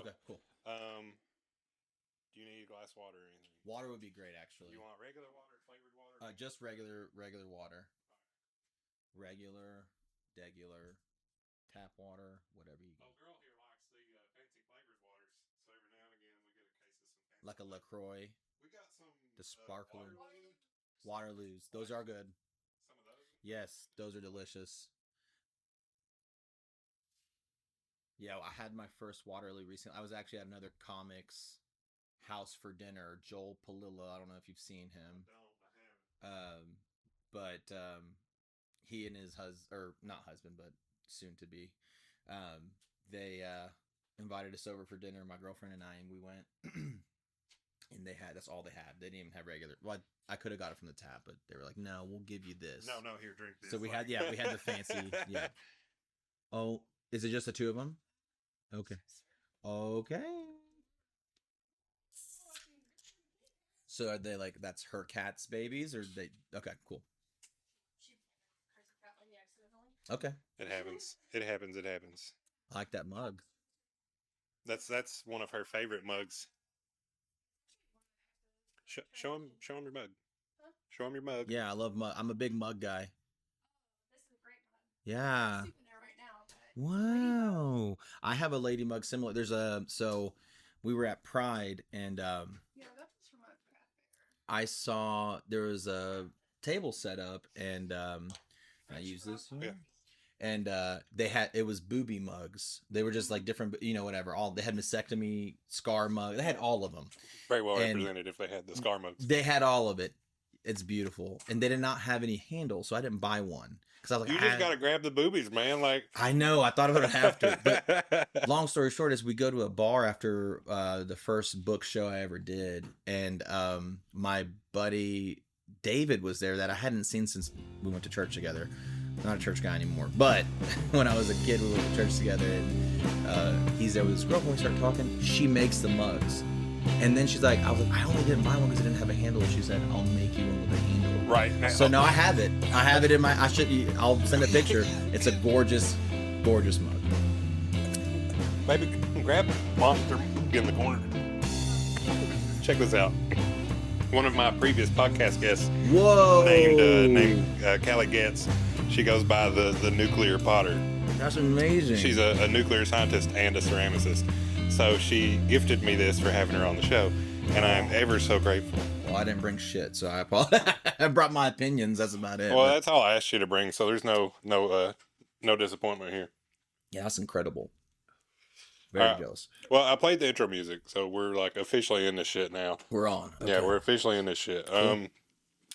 Okay, cool. Do you need a glass of water or anything? Water would be great, actually. You want regular water, flavored water? Just regular water. Regular, degular, tap water, whatever you get. Oh, girl here likes the fancy flavored waters, so every now and again we get a case of some fancy. Like a LaCroix. We got some. The sparkling. Waterloos. Those are good. Some of those. Yes, those are delicious. Yeah, I had my first Waterloo recently. I was actually at another comics house for dinner. Joel Palilla. I don't know if you've seen him. I haven't. But he and his husband, or not husband, but soon to be, they invited us over for dinner. My girlfriend and we went, and that's all they had. They didn't even have regular. Well, I could have got it from the tap, but they were like, "No, we'll give you this." No, here, drink this. So we had the fancy. Yeah. Oh, is it just the two of them? Okay. So are they like, that's her cat's babies, or they? Okay, cool. Okay. It happens. It happens. I like that mug. That's one of her favorite mugs. Show him your mug. Huh? Show him your mug. Yeah, I love mug. I'm a big mug guy. This is a great mug. Yeah. I'm sleeping there right now. Wow. I have a lady mug similar. So we were at Pride, and Yeah, that was from a craft fair. I saw there was a table set up, and I use this here. Yeah. And it was booby mugs. They were just like different, whatever. They had mastectomy scar mug. They had all of them. Very well represented if they had the scar mugs. They had all of it. It's beautiful, and they did not have any handles, so I didn't buy one because I was like, you just gotta grab the boobies, man. Like, I know, I thought I would have to. But long story short is, we go to a bar after the first book show I ever did, and my buddy David was there that I hadn't seen since we went to church together. I'm not a church guy anymore, but when I was a kid, we went to church together, and he's there with his girlfriend. We start talking. She makes the mugs. And then she's like, I only didn't buy one because it didn't have a handle. She said, I'll make you one with a handle. Right now. So now I have it. I have it in my. I'll send a picture. It's a gorgeous, gorgeous mug. Maybe grab Monster in the corner. Check this out. One of my previous podcast guests, Whoa, named Callie Getz. She goes by the Nuclear Potter. That's amazing. She's a nuclear scientist and a ceramicist. So she gifted me this for having her on the show, and I'm ever so grateful. Well, I didn't bring shit, so I apologize. I brought my opinions. That's about it. Well, that's all I asked you to bring, so there's no disappointment here. Yeah, that's incredible. Very jealous. Well, I played the intro music, so we're like officially in this shit now. We're on. Okay. Yeah, we're officially in this shit. Cool.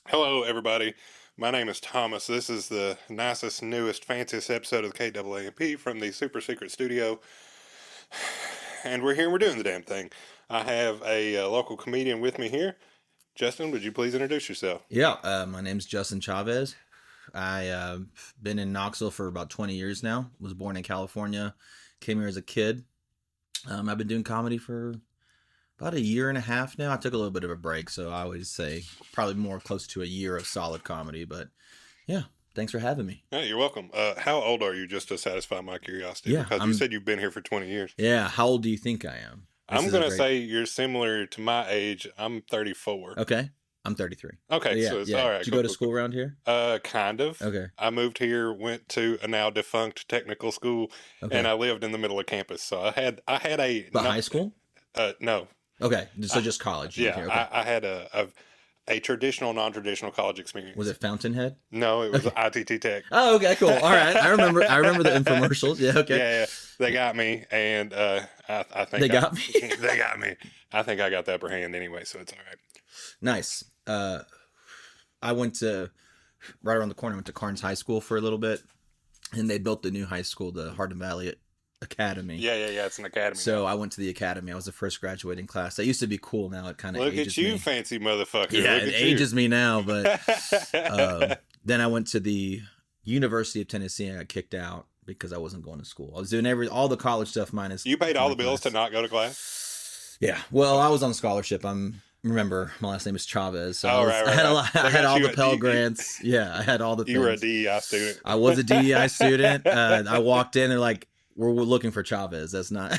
Hello, everybody. My name is Thomas. This is the nicest, newest, fanciest episode of the KAAMP from the super secret studio. And we're here and we're doing the damn thing. I have a local comedian with me here. Justin, would you please introduce yourself? Yeah, my name's Justin Chavez. I've been in Knoxville for about 20 years now. Was born in California. Came here as a kid. I've been doing comedy for about a year and a half now. I took a little bit of a break, so I always say probably more close to a year of solid comedy. But yeah, thanks for having me. Yeah, you're welcome. How old are you, just to satisfy my curiosity? Yeah, because you said you've been here for 20 years. Yeah, how old do you think I am? I'm going to say you're similar to my age. I'm 34. Okay. I'm 33. Okay, so it's all right. Did you go to school around here? Kind of. Okay. I moved here, went to a now defunct technical school, and I lived in the middle of campus. So I had a... But high school? No. Okay, so just college. Yeah, okay. I had a traditional, non-traditional college experience. Was it Fountainhead? No, it was ITT Tech. Oh, okay, cool. All right, I remember the infomercials. Yeah, okay. Yeah, they got me, and I think they got me. They got me. I think I got the upper hand anyway, so it's all right. Nice. I went to right around the corner. I went to Carnes High School for a little bit, and they built the new high school, the Hardin Valley Academy. Yeah. It's an academy. So I went to the academy. I was the first graduating class. That used to be cool. Now it kind of ages me. Look at you, fancy motherfucker. Yeah, Look it at ages you. me now. But then I went to the University of Tennessee and I got kicked out because I wasn't going to school. I was doing all the college stuff minus. You paid all the bills to not go to class? Yeah. Well, I was on scholarship. Remember, my last name is Chavez. So right. I had all the Pell Grants. Yeah, I had all the things. You were a DEI student. I was a DEI student. I walked in and like, we're looking for Chavez. That's not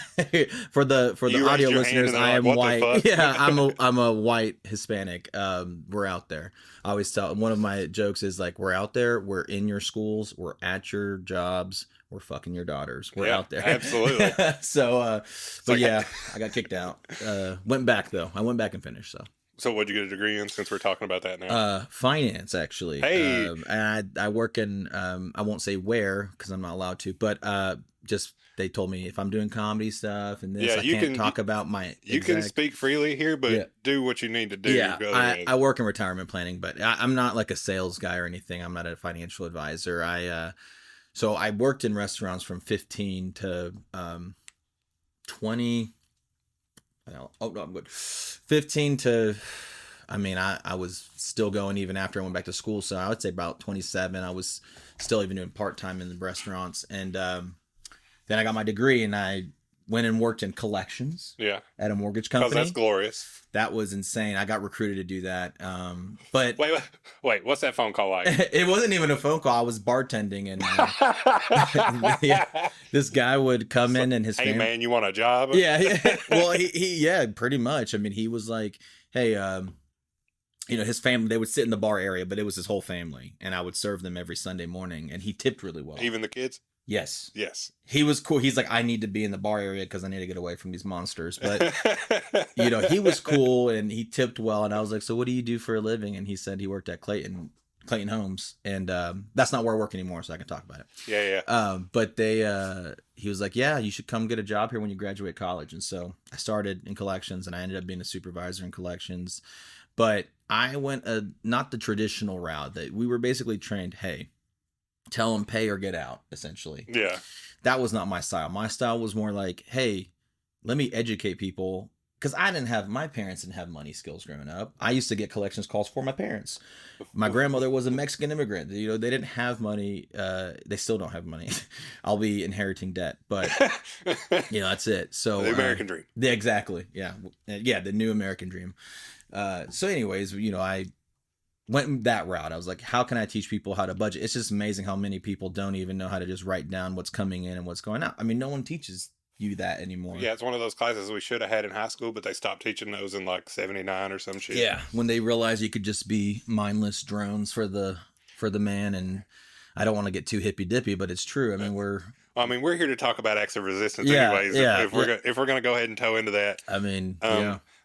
for the You audio raised your hand listeners. and they're I like, am "What the white. fuck?" Yeah, I'm a white Hispanic. We're out there. I always tell one of my jokes is like, we're out there. We're in your schools. We're at your jobs. We're fucking your daughters. We're Yeah, out there. absolutely. So, but like- yeah, I got kicked out. Went back though. I went back and finished. So what'd you get a degree in, since we're talking about that now? Finance actually. Hey. And I work in I won't say where because I'm not allowed to, but just they told me if I'm doing comedy stuff and this, Yeah, I you can't can- talk about my You can speak freely here, but Yeah. do what you need to do. Yeah, Go ahead. I work in retirement planning, but I'm not like a sales guy or anything. I'm not a financial advisor. So I worked in restaurants from 15 to 20. Oh no, I'm good. 15 to, I mean, I was still going even after I went back to school. So I would say about 27. I was still even doing part-time in the restaurants. And then I got my degree and I went and worked in collections Yeah, at a mortgage because company. that's glorious. That was insane. I got recruited to do that. But Wait, what's that phone call like? it wasn't even a phone call. I was bartending and yeah, this guy would come in and his Hey family. man, you want a job? Yeah. Well, yeah, pretty much. I mean, he was like, hey, his family, they would sit in the bar area, but it was his whole family. And I would serve them every Sunday morning and he tipped really well. Even the kids? Yes. Yes. He was cool. He's like, I need to be in the bar area because I need to get away from these monsters. But, he was cool and he tipped well. And I was like, so what do you do for a living? And he said he worked at Clayton Homes. And that's not where I work anymore, so I can talk about it. Yeah. But he was like, yeah, you should come get a job here when you graduate college. And so I started in collections and I ended up being a supervisor in collections. But I went not the traditional route that we were basically trained, hey, tell them pay or get out, essentially. Yeah. That was not my style. My style was more like, hey, let me educate people. Because my parents didn't have money skills growing up. I used to get collections calls for my parents. My grandmother was a Mexican immigrant. They didn't have money. They still don't have money. I'll be inheriting debt, but that's it. So the American dream. Yeah, exactly. Yeah. The new American dream. So anyways, I went that route. I was like, how can I teach people how to budget? It's just amazing how many people don't even know how to just write down what's coming in and what's going out. I mean, no one teaches you that anymore. Yeah, it's one of those classes we should have had in high school, but they stopped teaching those in like 79 or some shit. Yeah, when they realized you could just be mindless drones for the man. And I don't want to get too hippy dippy, but it's true. I mean, we're here to talk about acts of resistance, Yeah, anyways. yeah, If we're gonna go ahead and toe into that, I mean,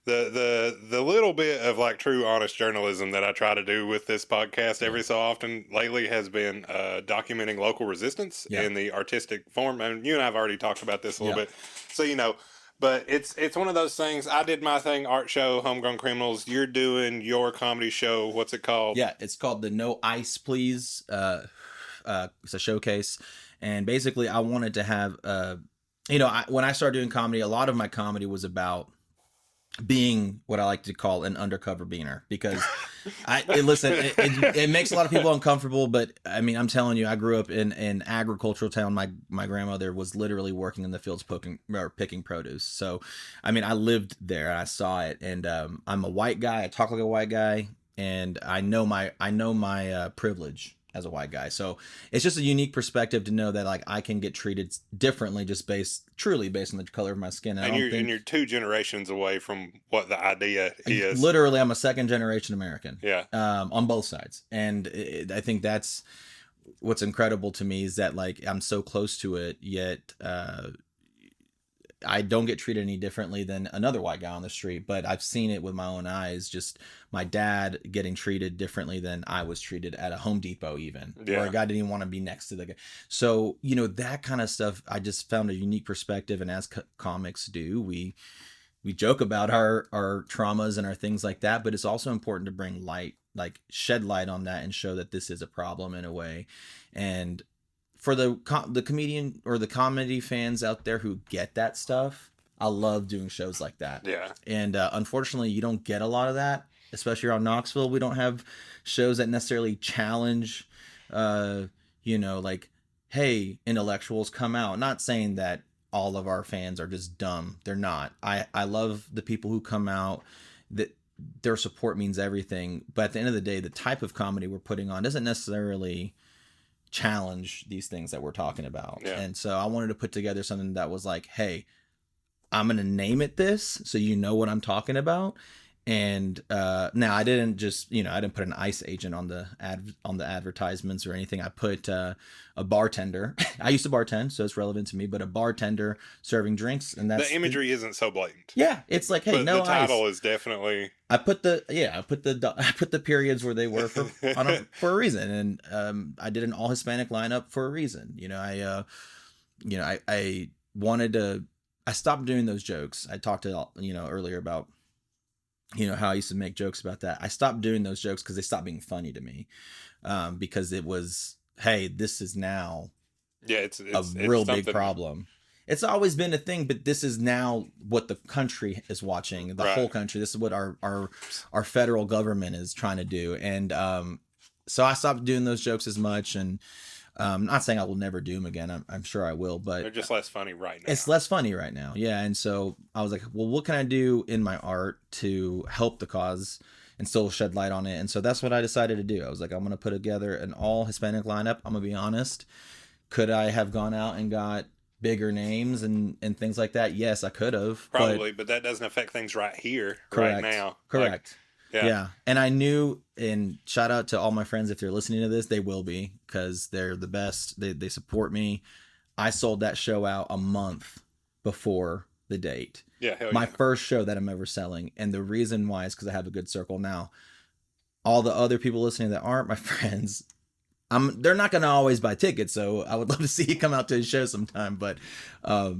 the little bit of like true honest journalism that I try to do with this podcast every so often lately has been documenting local resistance in the artistic form. And you and I have already talked about this a little bit, so but it's one of those things. I did my thing, art show, Homegrown Criminals. You're doing your comedy show. What's it called? Yeah, it's called the No Ice Please. It's a showcase, and basically I wanted to have when I started doing comedy, a lot of my comedy was about being what I like to call an undercover beaner, because it makes a lot of people uncomfortable, but I mean, I'm telling you, I grew up in an agricultural town. My grandmother was literally working in the fields picking produce. So, I mean, I lived there and I saw it, and I'm a white guy. I talk like a white guy, and I know my privilege as a white guy. So it's just a unique perspective to know that like I can get treated differently just truly based on the color of my skin. And you're 2 generations away from what the idea is. Literally, I'm a second generation American. Yeah. On both sides. And I think that's what's incredible to me, is that like I'm so close to it, yet I don't get treated any differently than another white guy on the street, but I've seen it with my own eyes. Just my dad getting treated differently than I was treated at a Home Depot, even where a guy didn't even want to be next to the guy. So, that kind of stuff, I just found a unique perspective. And as comics do, we joke about our traumas and our things like that, but it's also important to bring light, like shed light on that and show that this is a problem in a way. And for the comedian or the comedy fans out there who get that stuff, I love doing shows like that. Yeah. And unfortunately, you don't get a lot of that, especially around Knoxville. We don't have shows that necessarily challenge, like, hey, intellectuals, come out. Not saying that all of our fans are just dumb. They're not. I love the people who come out, that their support means everything. But at the end of the day, the type of comedy we're putting on doesn't necessarily challenge these things that we're talking about. Yeah. And so I wanted to put together something that was like, hey, I'm going to name it this so you know what I'm talking about. And now I didn't just, I didn't put an ICE agent on the advertisements or anything. I put a bartender. I used to bartend, so it's relevant to me, but a bartender serving drinks, and that's the imagery isn't so blatant. Yeah, it's like, hey, but no the title ice. is definitely. I put the periods where they were for a reason, and I did an all Hispanic lineup for a reason. I wanted to. I stopped doing those jokes. I talked to earlier about how I used to make jokes about that. I stopped doing those jokes because they stopped being funny to me, because it was, hey, this is now it's a real big problem. It's always been a thing, but this is now what the country is watching, the whole country. This is what our federal government is trying to do. And so I stopped doing those jokes as much. And not saying I will never do them again. I'm sure I will, but they're just less funny right now. It's less funny right now. Yeah. And so I was like, well, what can I do in my art to help the cause and still shed light on it? And so that's what I decided to do. I was like, I'm going to put together an all Hispanic lineup. I'm going to be honest. Could I have gone out and got bigger names and things like that? Yes, I could have. Probably, but that doesn't affect things right here, right now. Correct. Yeah. And I knew, and shout out to all my friends if they're listening to this, they will be, because they're the best. They support me. I sold that show out a month before the date. Yeah, hell my yeah. first show that I'm ever selling. And the reason why is because I have a good circle now. All the other people listening that aren't my friends, they're not going to always buy tickets. So I would love to see you come out to a show sometime. But, I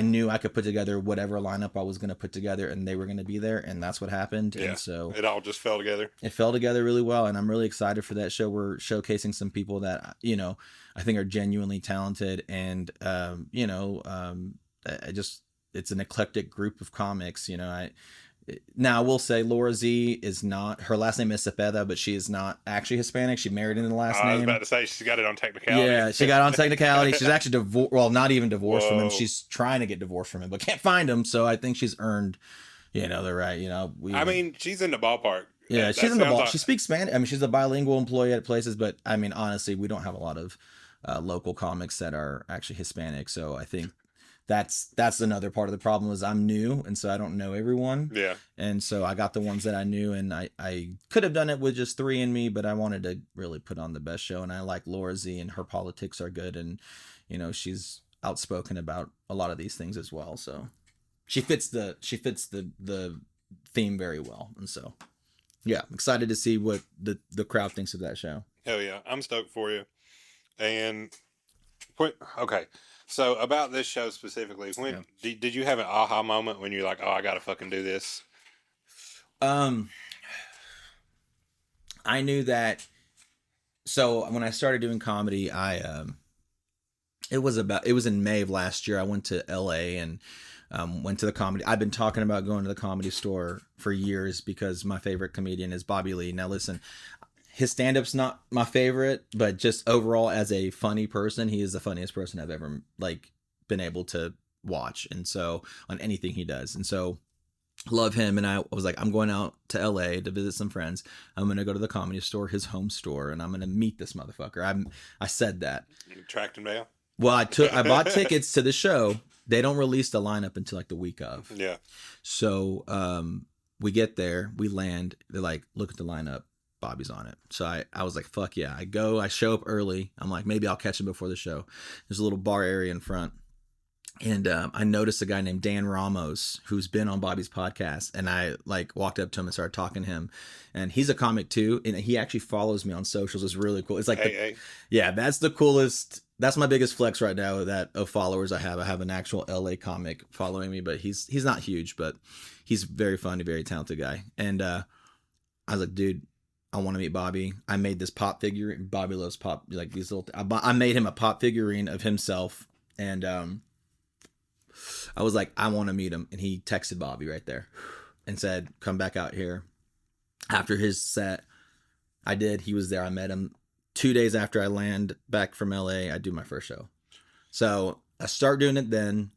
knew I could put together whatever lineup I was going to put together, and they were going to be there. And that's what happened. Yeah, and so it all just fell together. It fell together really well. And I'm really excited for that show. We're showcasing some people that, I think are genuinely talented. And, it's an eclectic group of comics. Now I will say Laura Z is not, her last name is Cepeda, but she is not actually Hispanic. She married into the last name. I was about to say she's got it on technicality. Yeah, she got on technicality. She's actually divorced. Well, not even divorced from him. She's trying to get divorced from him, but can't find him. So I think she's earned, the right. She's in the ballpark. Yeah, she's in the ball. She speaks Spanish. I mean, she's a bilingual employee at places, but I mean, honestly, we don't have a lot of local comics that are actually Hispanic. So I think that's another part of the problem is I'm new, and so I don't know everyone. Yeah. And so I got the ones that I knew, and I could have done it with just 3 in me, but I wanted to really put on the best show. And I like Laura Z, and her politics are good, and she's outspoken about a lot of these things as well. So she fits the theme very well. And so yeah, I'm excited to see what the crowd thinks of that show. Hell yeah, I'm stoked for you. And okay. So about this show specifically, did you have an aha moment when you're like, oh, I gotta fucking do this? I knew that. So when I started doing comedy, it was in May of last year. I went to LA and went to the comedy. I've been talking about going to the Comedy Store for years because my favorite comedian is Bobby Lee. Now listen, his stand-up's not my favorite, but just overall as a funny person, he is the funniest person I've ever been able to watch. And so on anything he does. And so love him. And I was like, I'm going out to LA to visit some friends. I'm going to go to the Comedy Store, his home store, and I'm going to meet this motherfucker. I said that. You tracked him down? Well, I bought tickets to the show. They don't release the lineup until the week of. Yeah. So we get there, we land. They're like, look at the lineup. Bobby's on it. So I was like, fuck yeah. I show up early. I'm like, maybe I'll catch him before the show. There's a little bar area in front. And I noticed a guy named Dan Ramos who's been on Bobby's podcast. And I walked up to him and started talking to him. And he's a comic too. And he actually follows me on socials. It's really cool. It's like, yeah, that's the coolest. That's my biggest flex right now of followers I have. I have an actual LA comic following me, but he's not huge, but he's very funny, very talented guy. And I was like, dude, I want to meet Bobby. I made this pop figure. Bobby loves pop, these little. I made him a pop figurine of himself, and I was like, I want to meet him. And he texted Bobby right there, and said, "Come back out here." After his set, I did. He was there. I met him 2 days after I land back from LA. I do my first show, so I start doing it then,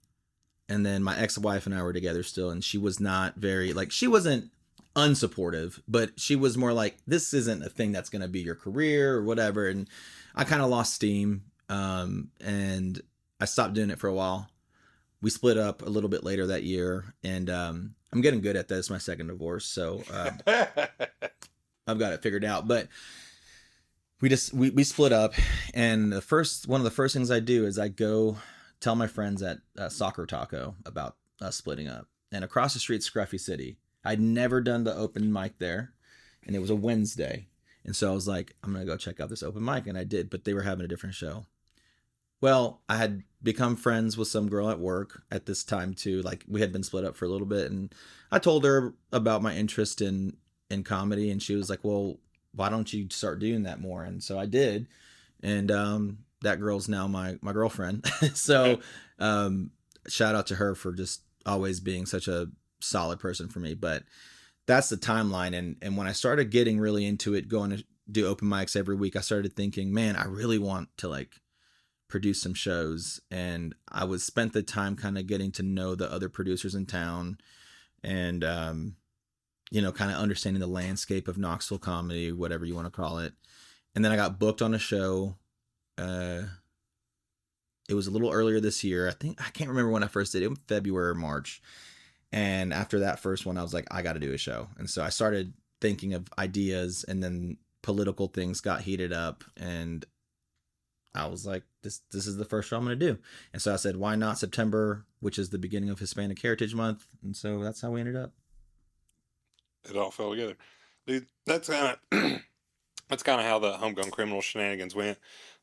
and then my ex-wife and I were together still, and she was not very she wasn't unsupportive, but she was more like, this isn't a thing that's going to be your career or whatever. And I kind of lost steam. And I stopped doing it for a while. We split up a little bit later that year, and I'm getting good at this. My second divorce, so I've got it figured out. But we split up, and one of the first things I do is I go tell my friends at Soccer Taco about us splitting up. And across the street, Scruffy City. I'd never done the open mic there, and it was a Wednesday, and so I was like, I'm gonna go check out this open mic, and I did. But they were having a different show. Well, I had become friends with some girl at work at this time too. Like, we had been split up for a little bit, and I told her about my interest in comedy, and she was like, well, why don't you start doing that more? And so I did. And that girl's now my girlfriend. So shout out to her for just always being such a solid person for me. But that's the timeline. And when I started getting really into it, going to do open mics every week, I started thinking, man, I really want to like produce some shows. And I was spent the time kind of getting to know the other producers in town, and you know, kind of understanding the landscape of Knoxville comedy, whatever you want to call it. And then I got booked on a show. It was a little earlier this year. I can't remember when I first did it. It was February or March. And after that first one, I was like, I got to do a show. And so I started thinking of ideas, and then political things got heated up, and I was like, this is the first show I'm going to do. And so I said, why not September, which is the beginning of Hispanic Heritage Month? And so that's how we ended up. It all fell together. Dude, that's kind of that's kind of how the Homegrown Criminal shenanigans went.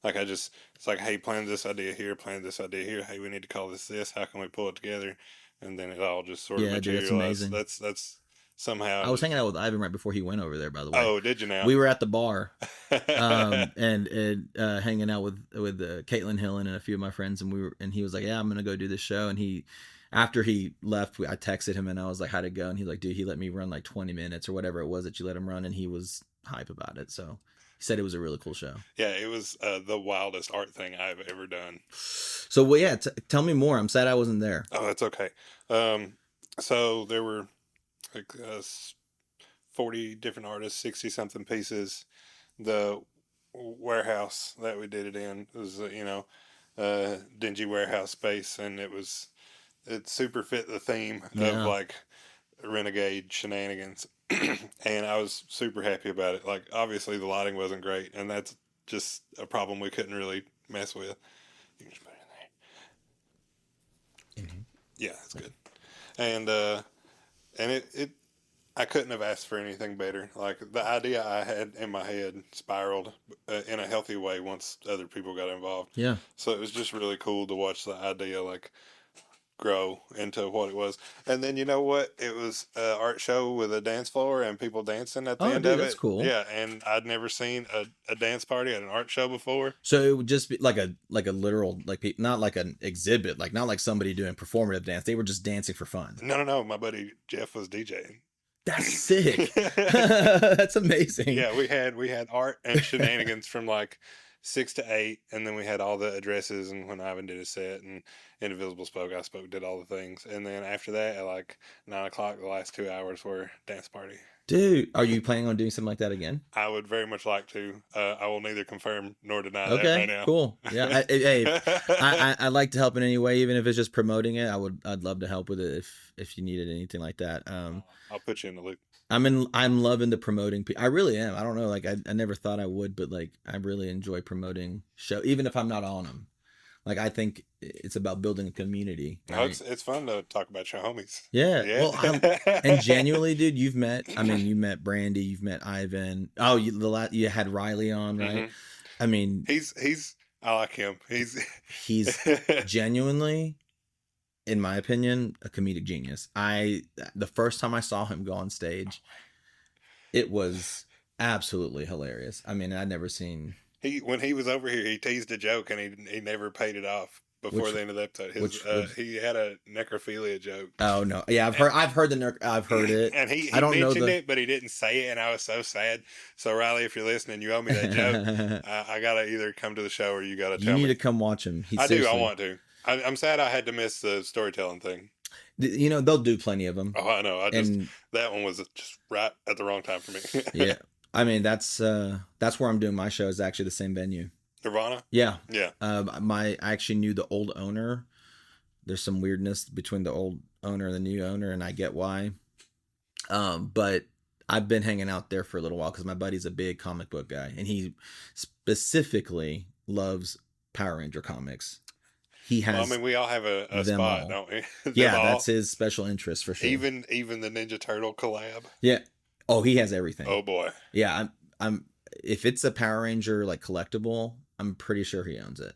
Like, it's like, hey, plan this idea here, hey, we need to call this, how can we pull it together? And then it all just sort of materialized. That's somehow. I was hanging out with Ivan right before he went over there, by the way. Oh, did you now? We were at the bar and hanging out with Caitlin Hillen and a few of my friends, and he was like, yeah, I'm going to go do this show. And after he left, I texted him and I was like, how'd it go? And he's like, dude, he let me run like 20 minutes or whatever it was that you let him run. And he was hype about it. So he said it was a really cool show. Yeah, it was the wildest art thing I've ever done. So, well, yeah, tell me more. I'm sad I wasn't there. Oh, that's okay. So there were like 40 different artists, 60 something pieces. The warehouse that we did it in was, dingy warehouse space, and it super fit the theme of like renegade shenanigans. And I was super happy about it. Like, obviously the lighting wasn't great, and that's just a problem we couldn't really mess with. You can just put it in there. Mm-hmm. Yeah, that's good. And it I couldn't have asked for anything better. Like, the idea I had in my head spiraled in a healthy way once other people got involved. Yeah. So it was just really cool to watch the idea like grow into what it was. And then, you know what? It was an art show with a dance floor and people dancing at the end of it. That's cool. Yeah, and I'd never seen a dance party at an art show before. So it would just be like a literal, like, not like an exhibit, like not like somebody doing performative dance. They were just dancing for fun. No. My buddy Jeff was DJing. That's sick. That's amazing. Yeah, we had art and shenanigans from like 6 to 8, and then we had all the addresses, and when Ivan did his set and Indivisible spoke, I did all the things. And then after that, at like 9 o'clock, the last 2 hours were dance party. Dude, are you planning on doing something like that again? I would very much like to. I will neither confirm nor deny that okay, right now. Cool. Yeah, I'd like to help in any way, even if it's just promoting it. I'd love to help with it if you needed anything like that. I'll put you in the loop. I'm loving the promoting. I really am. I don't know. Like, I never thought I would, but like, I really enjoy promoing show, even if I'm not on them. Like, I think it's about building a community. Right? No, it's fun to talk about your homies. Yeah. Well, and genuinely, dude, you met Brandy, you've met Ivan. Oh, you had Riley on, right? Mm-hmm. I mean, I like him. He's genuinely, in my opinion, a comedic genius. The first time I saw him go on stage, it was absolutely hilarious. I mean, I'd never seen. When he was over here, he teased a joke and he never paid it off before the end of the episode. He had a necrophilia joke. Oh no, yeah, I've heard it, and he mentioned it, but he didn't say it, and I was so sad. So Riley, if you're listening, you owe me that joke. I gotta either come to the show or you gotta tell me. You need to come watch him. I do. I want to. I'm sad I had to miss the storytelling thing. You know, they'll do plenty of them. Oh, I know. And That one was just right at the wrong time for me. yeah, I mean that's where I'm doing my show is actually the same venue. Nirvana. Yeah. Yeah. I actually knew the old owner. There's some weirdness between the old owner and the new owner, and I get why. But I've been hanging out there for a little while because my buddy's a big comic book guy, and he specifically loves Power Ranger comics. He has. Well, I mean, we all have a spot, all. don't we? Yeah, that's his special interest for sure. Even the Ninja Turtle collab. Yeah. Oh, he has everything. Oh boy. Yeah, I'm. If it's a Power Ranger like collectible, I'm pretty sure he owns it.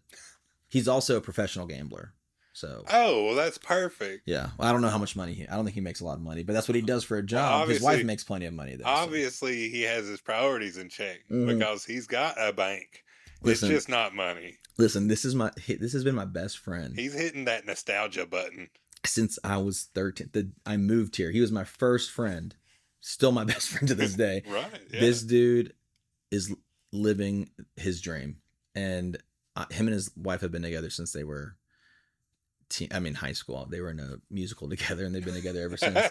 He's also a professional gambler. So. Oh, well, that's perfect. Yeah, well, I don't know how much money I don't think he makes a lot of money, but that's what he does for a job. His wife makes plenty of money though. Obviously, he has his priorities in check because he's got a bank. Listen, it's just not money. Listen, this has been my best friend. He's hitting that nostalgia button since I was 13. I moved here. He was my first friend. Still my best friend to this day. Right. Yeah. This dude is living his dream, and him and his wife have been together since they were high school. They were in a musical together, and they've been together ever since.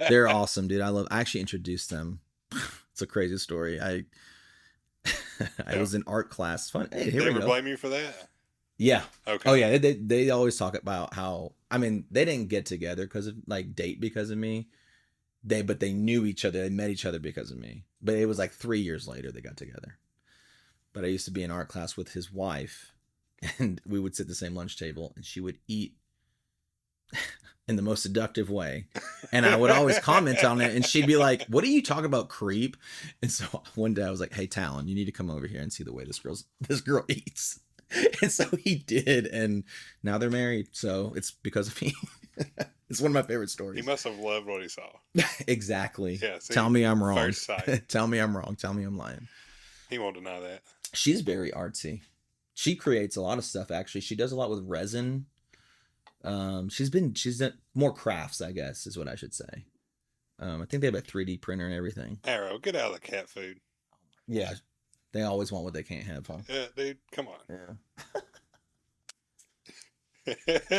They're awesome, dude. I actually introduced them. It's a crazy story. I was in art class. Fun. Hey, here they we ever go. blame you for that? Yeah. Okay. Oh yeah. They always talk about how, I mean, they didn't get together date because of me. But they knew each other. They met each other because of me. But it was like 3 years later they got together. But I used to be in art class with his wife, and we would sit at the same lunch table, and she would eat in the most seductive way. And I would always comment on it, and she'd be like, "What are you talking about, creep?" And so one day I was like, "Hey, Talon, you need to come over here and see the way this girl eats." And so he did, and now they're married. So it's because of me. It's one of my favorite stories. He must have loved what he saw. Exactly. Yeah, see, tell me I'm wrong. First sight. Tell me I'm wrong. Tell me I'm lying. He won't deny that. She's very artsy. She creates a lot of stuff, actually. She does a lot with resin. She's done more crafts, I guess, is what I should say. I think they have a 3D printer and everything. Arrow, get out of the cat food. Yeah. They always want what they can't have, huh? Yeah, dude, come on. Yeah.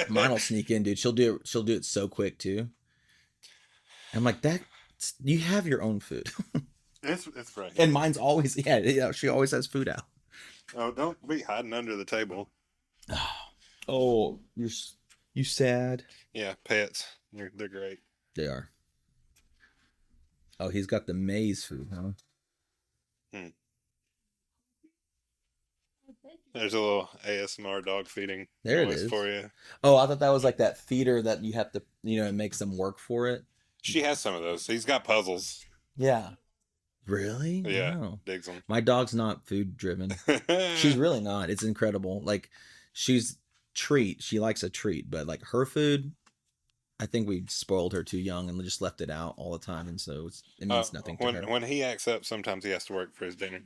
Mine will sneak in, dude. She'll do it so quick too. I'm like, that you have your own food. It's right. And mine's always she always has food out. Oh, don't be hiding under the table. Oh, you sad? Yeah, pets. They're great. They are. Oh, he's got the maze food, huh? There's a little ASMR dog feeding there noise it is for you. Oh, I thought that was like that feeder that you have to, it makes them work for it. She has some of those. He's got puzzles. Yeah. Really? Yeah. Wow. Digs them. My dog's not food driven. She's really not. It's incredible. Like, she's treat. She likes a treat, but like her food, I think we spoiled her too young and just left it out all the time, and so it means nothing to her. When he acts up, sometimes he has to work for his dinner.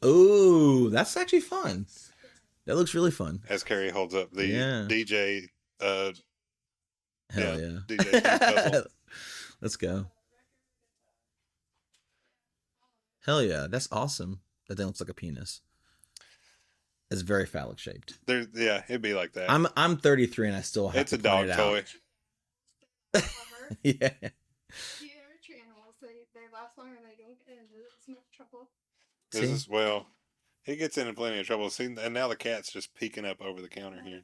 Oh, that's actually fun. That looks really fun. As Carrie holds up the DJ. Hell yeah. DJ Let's go. Hell yeah. That's awesome. That thing looks like a penis. It's very phallic shaped. Yeah, it'd be like that. I'm 33 and I still have to point it out. It's a dog toy. Yeah. Tree animals, they last longer and they don't get into as much trouble. He gets into plenty of trouble. See, and now the cat's just peeking up over the counter here.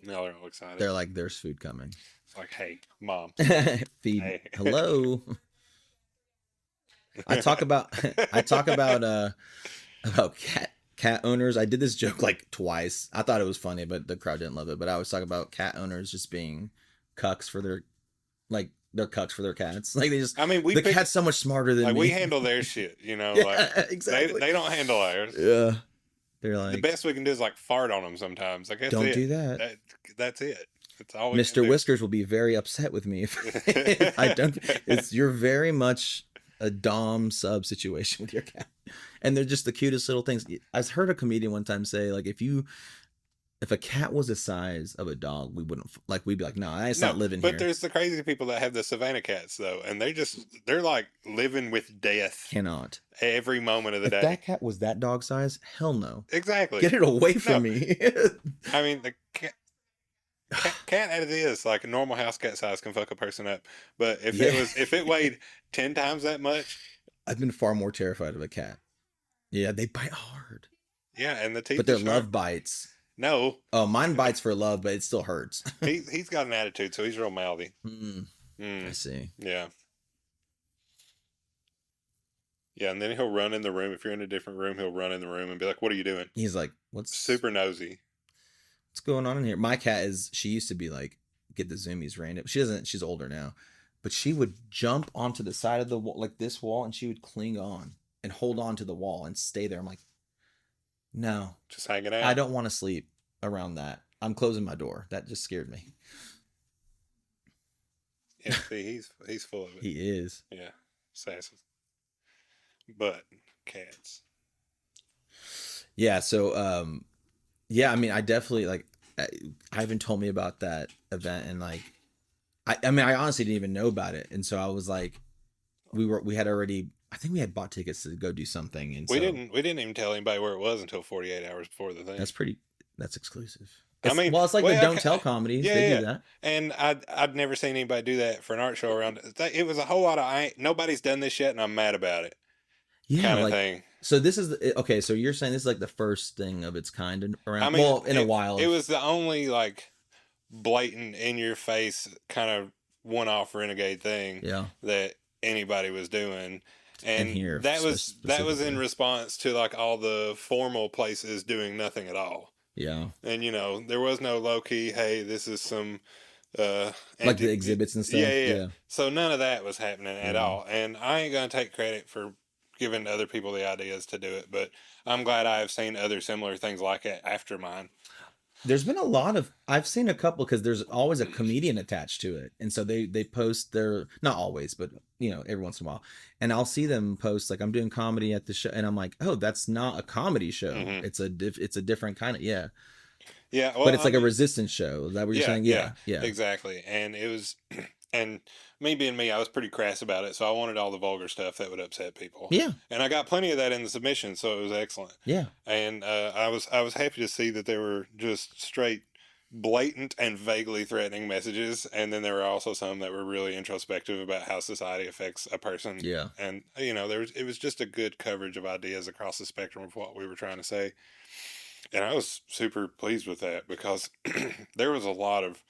Now they're all excited. They're like, there's food coming. It's like, hey, mom. Feed. Hey. Hello. I talk about cat owners. I did this joke like twice. I thought it was funny, but the crowd didn't love it. But I was talking about cat owners just being cucks for their cucks for their cats. Like they just. I mean, the cat's so much smarter than me. We handle their shit, Yeah, like exactly. They don't handle ours. Yeah, they're like the best we can do is like fart on them sometimes. Like don't do that. That's it. It's all Mr. Whiskers will be very upset with me if I don't. You're very much a dom sub situation with your cat, and they're just the cutest little things. I heard a comedian one time say, like, if you if a cat was the size of a dog, we wouldn't like. We'd be like, no, it's No, not living but here. there's the crazy people that have the Savannah cats though, and they're like living with death Cannot. every moment of the If day. that cat was that dog size, hell no. Exactly. Get it away No, from me. I mean the cat as it is, like a normal house cat size can fuck a person up. But if Yeah. if it weighed 10 times that much, I've been far more terrified of a cat. Yeah, they bite hard, yeah, and the teeth but they're are sharp. love bites. No, Oh, mine bites for love, but it still hurts. he's got an attitude, so he's real mouthy. I see. Yeah. Yeah, and then he'll run in the room. If you're in a different room, he'll run in the room and be like, "What are you doing?" He's like, "What's Super nosy. what's going on in here?" My cat is. She used to be like, get the zoomies random. She doesn't. She's older now, but she would jump onto the side of the wall, like this wall, and she would cling on and hold on to the wall and stay there. I'm like, no, Just hanging out. I don't want to sleep around that. I'm closing my door. That just scared me. Yeah, see, he's full of it. He is. Yeah, sassy. But cats. Yeah. So, yeah. I mean, I definitely like. Ivan told me about that event, and like, I mean, I honestly didn't even know about it, and so I was like, we had already. I think we had bought tickets to go do something, and We didn't even tell anybody where it was until 48 hours before the thing. That's exclusive. I mean, well, it's like well, the Don't Tell comedies. yeah, They yeah. do that. And I'd never seen anybody do that for an art show around it. It was a whole lot of nobody's done this yet, and I'm mad about it. Yeah, kind of like thing. so. This is okay. So you're saying this is like the first thing of its kind around. I mean, well, in a while. It was the only like blatant, in your face kind of one-off renegade thing Yeah. that anybody was doing. And here that was in specifically. response to like all the formal places doing nothing at all. Yeah. And there was no low key, hey, this is some Like the exhibits and stuff. Yeah. So none of that was happening at Yeah. all. And I ain't gonna take credit for giving other people the ideas to do it, but I'm glad I've seen other similar things like it after mine. There's been a lot of I've seen a couple because there's always a comedian attached to it, and so they post their not always, but every once in a while, and I'll see them post like I'm doing comedy at the show, and I'm like, oh, that's not a comedy show. Mhm. It's a different kind of yeah. Yeah, well, But it's like a resistance show. Is that what you're saying? Yeah. Exactly. And it was, and me being me, I was pretty crass about it. So I wanted all the vulgar stuff that would upset people. Yeah. And I got plenty of that in the submission, so it was excellent. Yeah. And I was happy to see that there were just straight, blatant and vaguely threatening messages, and then there were also some that were really introspective about how society affects a person. Yeah. And it was just a good coverage of ideas across the spectrum of what we were trying to say. And I was super pleased with that because there was a lot of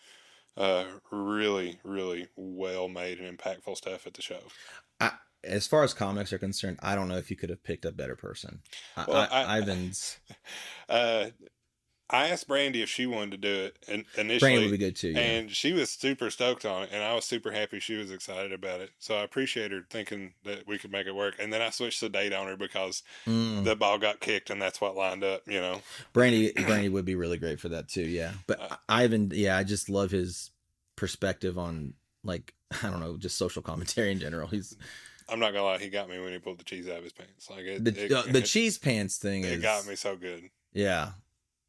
really, really well made and impactful stuff at the show. As far as comics are concerned, I don't know if you could have picked a better person. Well, Ivan's. I asked Brandy if she wanted to do it initially. Brandy would be good too. Yeah. And she was super stoked on it, and I was super happy she was excited about it. So I appreciate her thinking that we could make it work. And then I switched the date on her because the ball got kicked, and that's what lined up, Brandy would be really great for that too. Yeah. But Ivan, I just love his perspective on like, I don't know, just social commentary in general. I'm not gonna lie, he got me when he pulled the cheese out of his pants. Like the cheese pants thing. It got me so good. Yeah.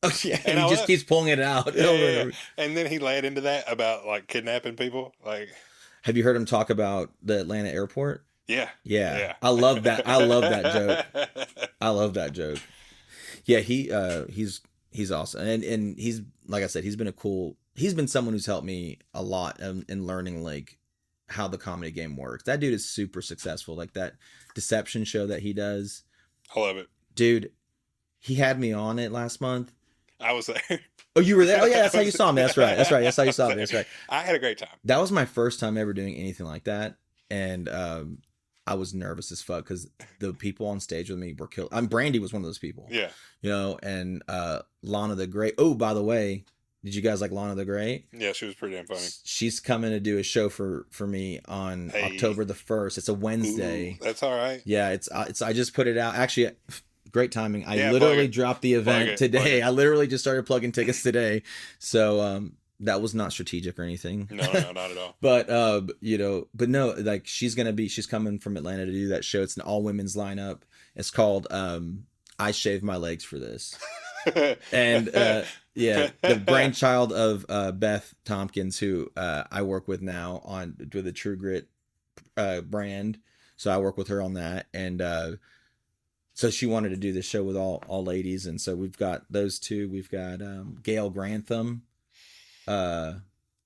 Oh yeah, And he just keeps pulling it out. Yeah. And then he led into that about like kidnapping people. Like, have you heard him talk about the Atlanta airport? Yeah. I love that. I love that joke. I love that joke. Yeah, he's awesome, and he's like I said, he's been someone who's helped me a lot in learning like how the comedy game works. That dude is super successful. Like that deception show that he does. I love it, dude. He had me on it last month. I was there. Oh, you were there? Oh, yeah, that's how you saw me. That's right. That's how you saw me. That's right. I had a great time. That was my first time ever doing anything like that. And I was nervous as fuck because the people on stage with me were killed. Brandy was one of those people. Yeah. And Lana the Great. Oh, by the way, did you guys like Lana the Great? Yeah, she was pretty damn funny. She's coming to do a show for me on October the 1st. It's a Wednesday. Ooh, that's all right. Yeah, it's I just put it out. Actually, great timing. I Yeah, literally dropped the event today. I literally just started plugging tickets today. So that was not strategic or anything. No, not at all. But but no, like she's coming from Atlanta to do that show. It's an all women's lineup. It's called I Shaved My Legs for This. And yeah, the brainchild of Beth Tompkins, who I work with now with the True Grit brand. So I work with her on that, and so she wanted to do this show with all ladies, and so we've got those two. We've got Gail Grantham.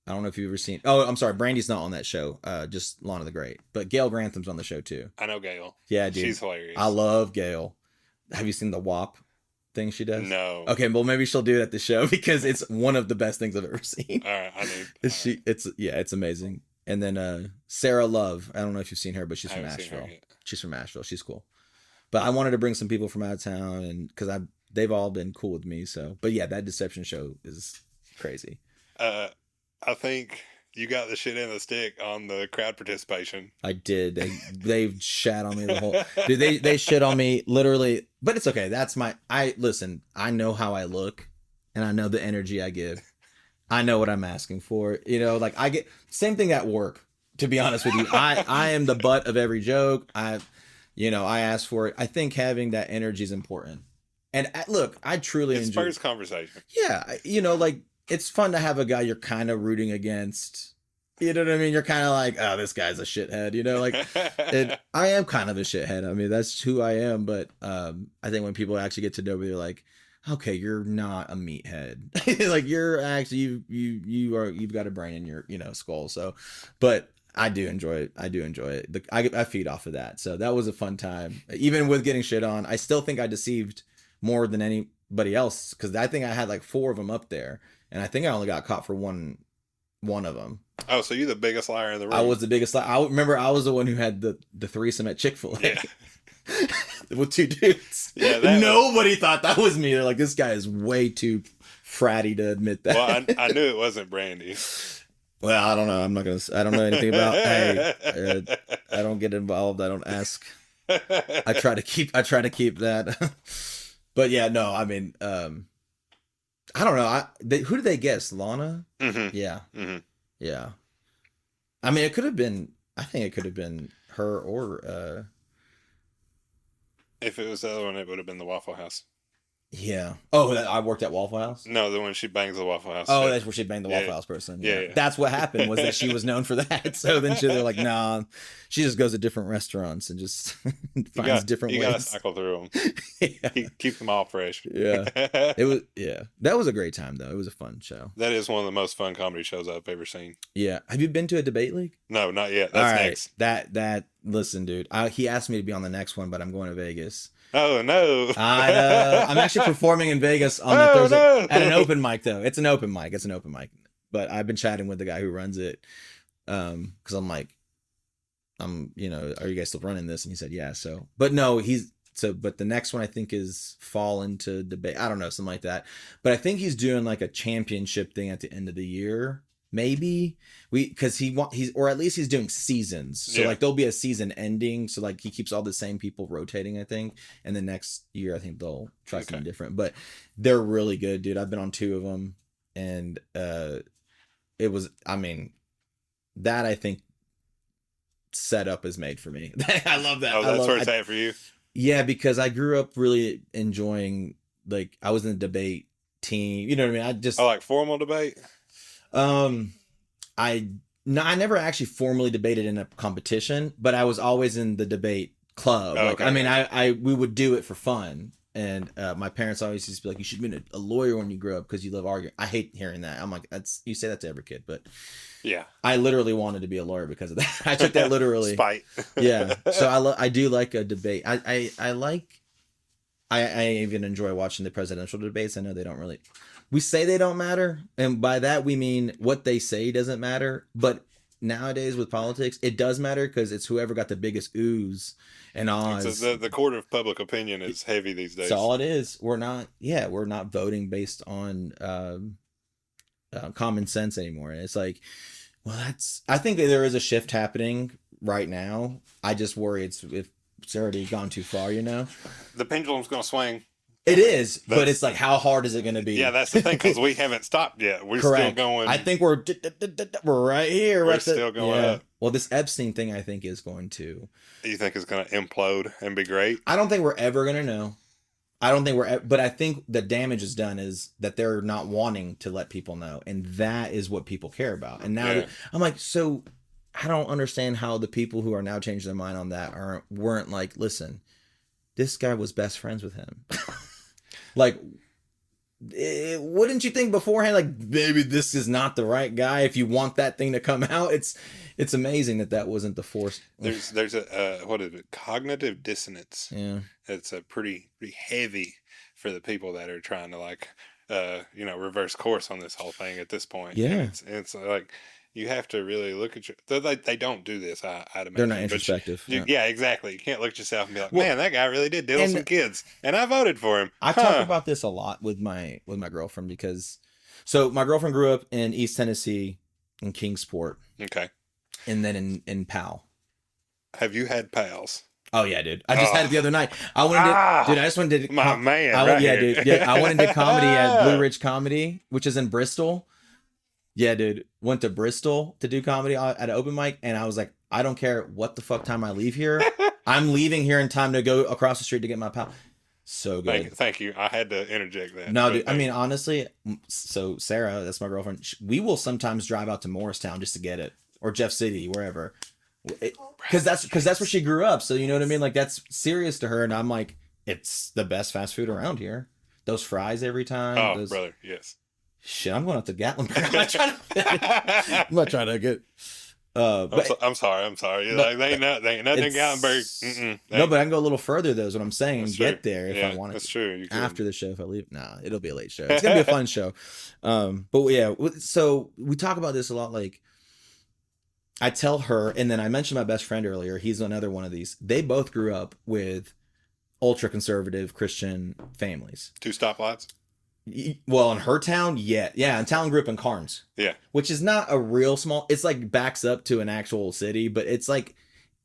I don't know if you've ever seen. Oh, I'm sorry, Brandy's not on that show. Just Lana the Great, but Gail Grantham's on the show too. I know Gail. Yeah, dude, she's hilarious. I love Gail. Have you seen the WAP thing she does? No. Okay, well maybe she'll do it at the show because it's one of the best things I've ever seen. All right, I need. It's amazing. And then Sarah Love. I don't know if you've seen her, but she's from Asheville. She's from Asheville. She's cool. But I wanted to bring some people from out of town, and because they've all been cool with me. So, but yeah, that Deception show is crazy. I think you got the shit in the stick on the crowd participation. I did. They shat on me the whole. Dude, they shit on me literally. But it's okay. That's listen. I know how I look, and I know the energy I give. I know what I'm asking for. You know, like I get same thing at work. To be honest with you, I am the butt of every joke. I ask for it. I think having that energy is important. And look, I truly enjoy. It spurs conversation. Yeah, like. It's fun to have a guy you're kind of rooting against. You know what I mean? You're kind of like, oh, this guy's a shithead. You know, like, and I am kind of a shithead. I mean, that's who I am. But I think when people actually get to know me, they're like, okay, you're not a meathead. Like you're actually you've got a brain in your skull. So, but I do enjoy it. I I feed off of that. So that was a fun time. Even with getting shit on, I still think I deceived more than anybody else because I think I had like 4 of them up there. And I think I only got caught for one of them. Oh, so you're the biggest liar in the room. I was the biggest liar. I remember I was the one who had the threesome at Chick-fil-A. Yeah. With 2 dudes. Yeah, nobody thought that was me. They're like, this guy is way too fratty to admit that. Well, I knew it wasn't Brandy. Well, I don't know. I don't know anything about, hey, I don't get involved. I don't ask. I try to keep that. But yeah, no, I mean, I don't know. Who did they guess? Lana? Mm-hmm. Yeah. Mm-hmm. Yeah. I mean, it could have been. I think it could have been her or. If it was the other one, it would have been the Waffle House. Yeah. Oh, I worked at Waffle House? No, the one she bangs the Waffle House. Oh, that's where she banged the Waffle House person. Yeah. That's what happened was that she was known for that. So then they're like, nah, she just goes to different restaurants and just finds different ways. You got to cycle through them. Yeah. Keep them all fresh. Yeah. That was a great time, though. It was a fun show. That is one of the most fun comedy shows I've ever seen. Yeah. Have you been to a debate league? No, not yet. That's next. Listen, dude, he asked me to be on the next one, but I'm going to Vegas. Oh, no. I know. I'm actually performing in Vegas on the Thursday. No. At an open mic, though. It's an open mic. But I've been chatting with the guy who runs it. Because I'm like, are you guys still running this? And he said, yeah. So, but no, but the next one I think is fall into debate. I don't know, something like that. But I think he's doing like a championship thing at the end of the year. Maybe because or at least he's doing seasons. So like there'll be a season ending. So like he keeps all the same people rotating, I think. And the next year, I think they'll try something different. But they're really good, dude. I've been on 2 of them, and it was. I mean, that I think setup is made for me. I love that. Oh, that's where it's at for you. Yeah, because I grew up really enjoying. Like I was in the debate team. You know what I mean? I like formal debate. I never actually formally debated in a competition, but I was always in the debate club. Oh, like, okay. I mean, we would do it for fun. And, my parents always used to be like, you should have been a lawyer when you grew up because you love arguing. I hate hearing that. I'm like, you say that to every kid, but yeah, I literally wanted to be a lawyer because of that. I took that literally. Spite. Yeah. So I do like a debate. I even enjoy watching the presidential debates. I know they don't really. We say they don't matter, and by that we mean what they say doesn't matter. But nowadays with politics, it does matter because it's whoever got the biggest oohs and ahs. So the court of public opinion is heavy these days. That's all it is. We're not voting based on common sense anymore. And it's like, well, I think that there is a shift happening right now. I just worry if it's already gone too far. The pendulum's going to swing. It is, but it's like, how hard is it going to be? Yeah, that's the thing, because we haven't stopped yet. We're Correct. Still going. I think we're right here. We're still going up. Well, this Epstein thing, I think, is going to. You think it's going to implode and be great? I don't think we're ever going to know. I don't think but I think the damage is done is that they're not wanting to let people know. And that is what people care about. And now I'm like, so I don't understand how the people who are now changing their mind on that weren't like, listen, this guy was best friends with him. Like, wouldn't you think beforehand, like, maybe this is not the right guy if you want that thing to come out? It's amazing that wasn't the force. There's a what is it, cognitive dissonance. Yeah, it's a pretty heavy for the people that are trying to like reverse course on this whole thing at this point. Yeah, and it's like you have to really look at they don't do this. I'd imagine they're not introspective. Yeah, exactly. You can't look at yourself and be like, man, that guy really did deal with some kids, and I voted for him. I talk about this a lot with my girlfriend because, so my girlfriend grew up in East Tennessee in Kingsport. Okay. And then in Powell. Have you had pals? Oh yeah, dude. I just had it the other night. I just went and did my man. Dude. Yeah, I went and did comedy at Blue Ridge Comedy, which is in Bristol. Yeah, dude. Went to Bristol to do comedy at an open mic, and I was like, I don't care what the fuck time I leave here. I'm leaving here in time to go across the street to get my pal. So good. Thank you. I had to interject that. No, dude. I mean, honestly, so Sarah, that's my girlfriend. We will sometimes drive out to Morristown just to get it. Or Jeff City, wherever, because that's where she grew up. So you know what I mean. Like that's serious to her, and I'm like, it's the best fast food around here. Those fries every time. Oh, brother, yes. Shit, I'm going out to Gatlinburg. I'm not trying to get. I'm sorry. Like they ain't nothing in Gatlinburg. No, but I can go a little further though. Is what I'm saying, and get there if I want to. That's true. You after the show, if I leave, it'll be a late show. It's gonna be a fun show. But yeah, so we talk about this a lot, like. I tell her, and then I mentioned my best friend earlier. He's another one of these. They both grew up with ultra conservative Christian families. 2 stoplights? Well, in her town, yeah. In town grew up in Carnes. Yeah. Which is not a real small, it's like backs up to an actual city, but it's like,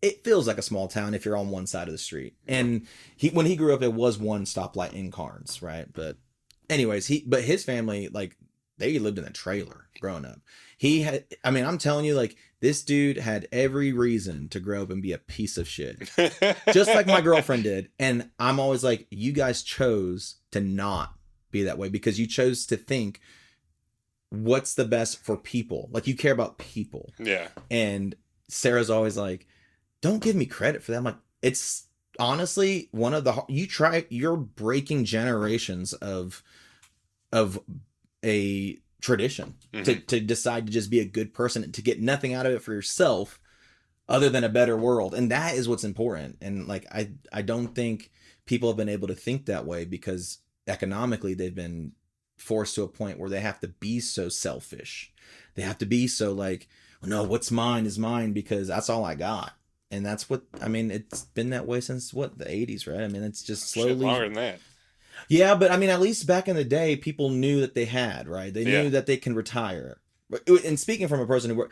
it feels like a small town if you're on one side of the street. And when he grew up, it was 1 stoplight in Carnes, right? But anyways, his family, like, they lived in a trailer growing up. I'm telling you, like, this dude had every reason to grow up and be a piece of shit. Just like my girlfriend did. And I'm always like, you guys chose to not be that way because you chose to think what's the best for people. Like, you care about people. Yeah. And Sarah's always like, don't give me credit for that. I'm like, it's honestly one of you're breaking generations of a tradition to decide to just be a good person and to get nothing out of it for yourself other than a better world. And that is what's important. And like, I don't think people have been able to think that way because economically they've been forced to a point where they have to be so selfish. They have to be so like, no, what's mine is mine because that's all I got. And that's it's been that way since the 80s, right? I mean, it's just slowly longer than that. Yeah, but I mean, at least back in the day, people knew that they had, right? They knew that they can retire. And speaking from a person who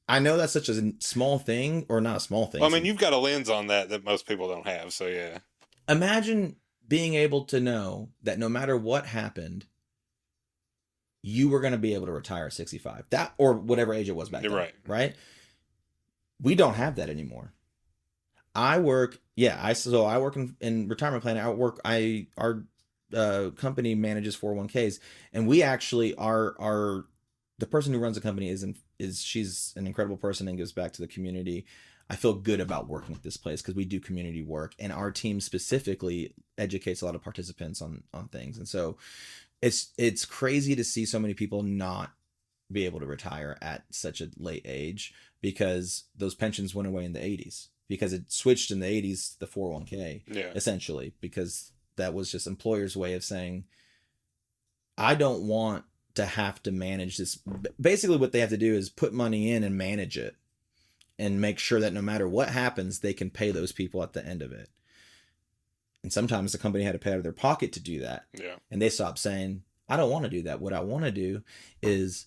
I know that's such a small thing, or not a small thing. Well, I mean, you've got a lens on that most people don't have, so yeah. Imagine being able to know that no matter what happened, you were going to be able to retire at 65. That, or whatever age it was back then. Right? We don't have that anymore. I work in retirement planning. Our company manages 401ks, and we actually are the person who runs the company she's an incredible person and gives back to the community. I feel good about working at this place because we do community work, and our team specifically educates a lot of participants on things. And so it's crazy to see so many people not be able to retire at such a late age because those pensions went away in the 80s. Because it switched in the 80s, the 401k, essentially, because that was just employers' way of saying, I don't want to have to manage this. Basically, what they have to do is put money in and manage it and make sure that no matter what happens, they can pay those people at the end of it. And sometimes the company had to pay out of their pocket to do that. Yeah. And they stopped saying, I don't want to do that. What I want to do is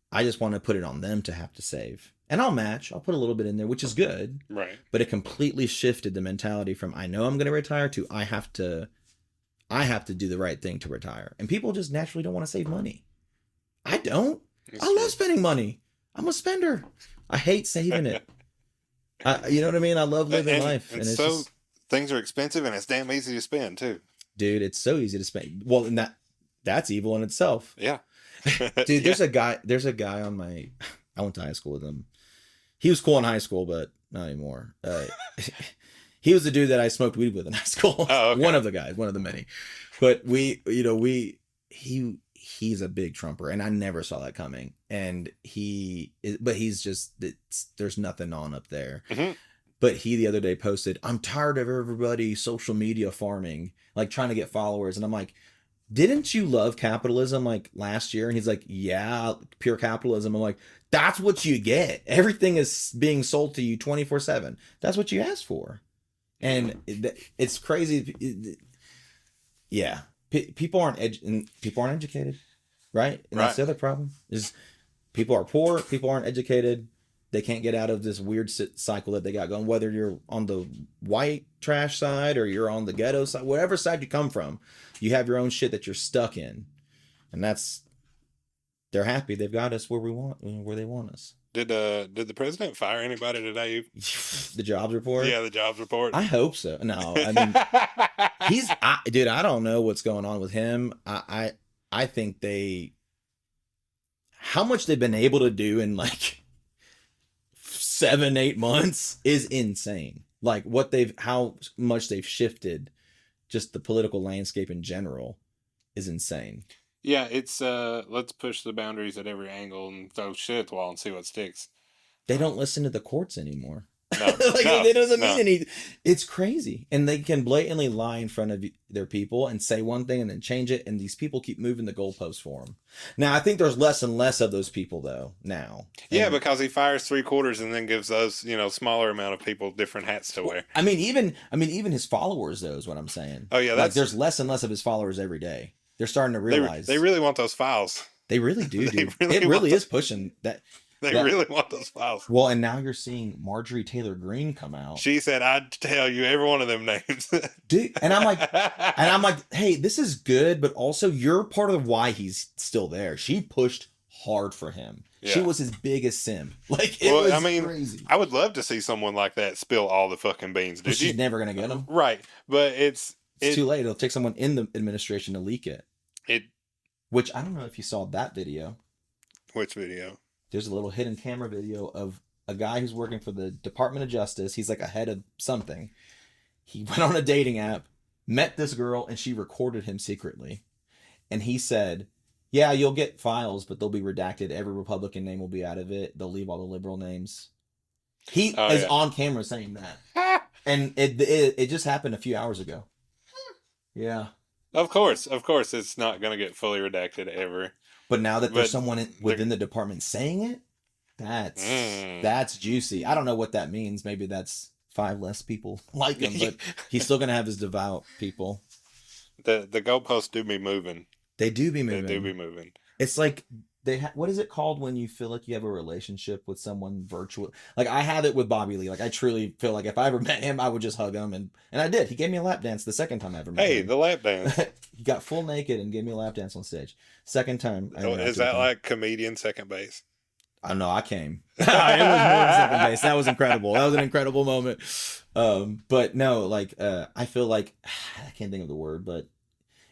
I just want to put it on them to have to save. And I'll put a little bit in there, which is good. Right. But it completely shifted the mentality from I know I'm going to retire to I have to do the right thing to retire. And people just naturally don't want to save money. I don't. I love spending money. I'm a spender. I hate saving it. You know what I mean? I love living life. And so things are expensive and it's damn easy to spend too. dude, it's so easy to spend. Well, and that's evil in itself. Yeah. Dude, there's a guy on my, I went to high school with him. He was cool in high school, but not anymore. He was the dude that I smoked weed with in high school. Oh, okay. One of the guys, one of the many. But he's a big Trumper, and I never saw that coming. And he's just, there's nothing on up there. Mm-hmm. But he the other day posted, "I'm tired of everybody social media farming, like trying to get followers." And I'm like, didn't you love capitalism like last year? And he's like, yeah, pure capitalism. I'm like, that's what you get. Everything is being sold to you 24/7. That's what you asked for. And it's crazy. Yeah. People aren't educated, right? And that's the other problem is people are poor. People aren't educated. They can't get out of this weird cycle that they got going, whether you're on the white trash side or you're on the ghetto side, whatever side you come from, you have your own shit that you're stuck in. And they're happy. They've got us where they want us. Did the president fire anybody today? The jobs report? Yeah, the jobs report. I hope so. No, I mean, dude, I don't know what's going on with him. I think how much they've been able to do in like 7-8 months is insane. Like how much they've shifted just the political landscape in general is insane. Yeah, it's let's push the boundaries at every angle and throw shit at the wall and see what sticks. They don't listen to the courts anymore. No, it doesn't mean anything. It's crazy. And they can blatantly lie in front of their people and say one thing and then change it. And these people keep moving the goalposts for them. Now, I think there's less and less of those people, though, now. Yeah, because he fires 3/4 and then gives those, smaller amount of people different hats to wear. I mean, even his followers, though, is what I'm saying. Oh, yeah. There's less and less of his followers every day. They're starting to realize. They really want those files. They really do, dude. It really is pushing that. They really want those files. Well, and now you're seeing Marjorie Taylor Greene come out. She said, "I'd tell you every one of them names." Dude, and I'm like, hey, this is good, but also you're part of why he's still there. She pushed hard for him. Yeah. She was his biggest sim. Like, it was crazy. I would love to see someone like that spill all the fucking beans. But she's never gonna get them. Right, but it's too late. It'll take someone in the administration to leak it. Which I don't know if you saw that video. Which video? There's a little hidden camera video of a guy who's working for the Department of Justice. He's like a head of something. He went on a dating app, met this girl, and she recorded him secretly. And he said, yeah, you'll get files, but they'll be redacted. Every Republican name will be out of it. They'll leave all the liberal names. He is on camera saying that. And it just happened a few hours ago. Yeah. Of course. It's not going to get fully redacted ever. But now that there's someone within the department saying it, that's juicy. I don't know what that means. Maybe that's 5 less people like him, but he's still going to have his devout people. The goalposts do be moving. They do be moving. It's like what is it called when you feel like you have a relationship with someone virtual? Like I had it with Bobby Lee. Like I truly feel like if I ever met him, I would just hug him, and I did. He gave me a lap dance the second time I ever met him. Hey, the lap dance. He got full naked and gave me a lap dance on stage. Second time. Is that like comedian second base? I know. I came. It was more than second base. That was incredible. That was an incredible moment. But no, like I feel like I can't think of the word, but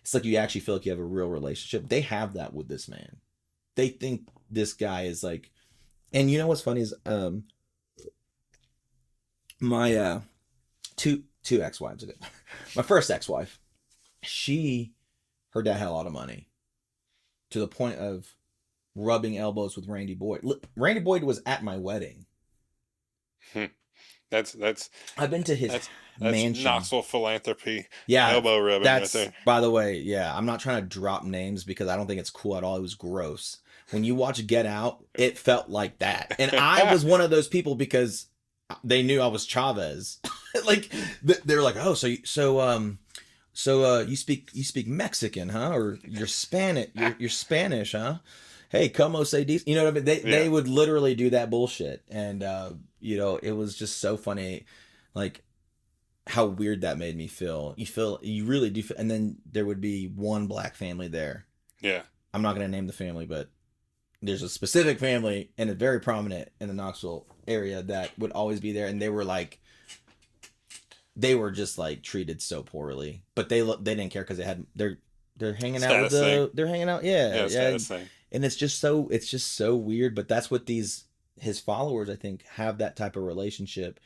it's like you actually feel like you have a real relationship. They have that with this man. They think this guy is like, and you know what's funny is my two ex-wives ago, my first ex-wife, her dad had a lot of money to the point of rubbing elbows with Randy Boyd. Randy Boyd was at my wedding. That's I've been to his mansion. Knoxville philanthropy. Yeah, elbow rubbing. That's right there. By the way, yeah. I'm not trying to drop names because I don't think it's cool at all. It was gross. When you watch Get Out, it felt like that, and I was one of those people because they knew I was Chavez. Like they're like, oh, so you speak Mexican, huh? Or you're Spanish? You're Spanish, huh? Hey, como se dice? You know what I mean? They would literally do that bullshit, and it was just so funny, like how weird that made me feel. You really do, and then there would be one black family there. Yeah, I'm not gonna name the family, but there's a specific family and it's very prominent in the Knoxville area that would always be there, and they were like, they were just like treated so poorly, but they didn't care because they're hanging out with Status thing. they're hanging out, yeah, Yeah, yeah, status thing. and it's just so weird. But that's what his followers, I think, have that type of relationship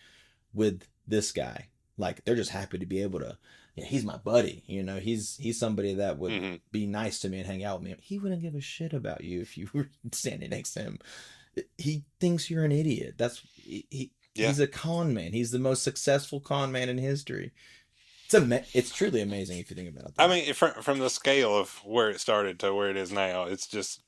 with this guy. Like they're just happy to be able to. Yeah, he's my buddy. He's somebody that would Hmm. be nice to me and hang out with me. He wouldn't give a shit about you if you were standing next to him. He thinks you're an idiot. Yeah. He's a con man. He's the most successful con man in history. It's truly amazing if you think about it. I mean, from the scale of where it started to where it is now, it's just,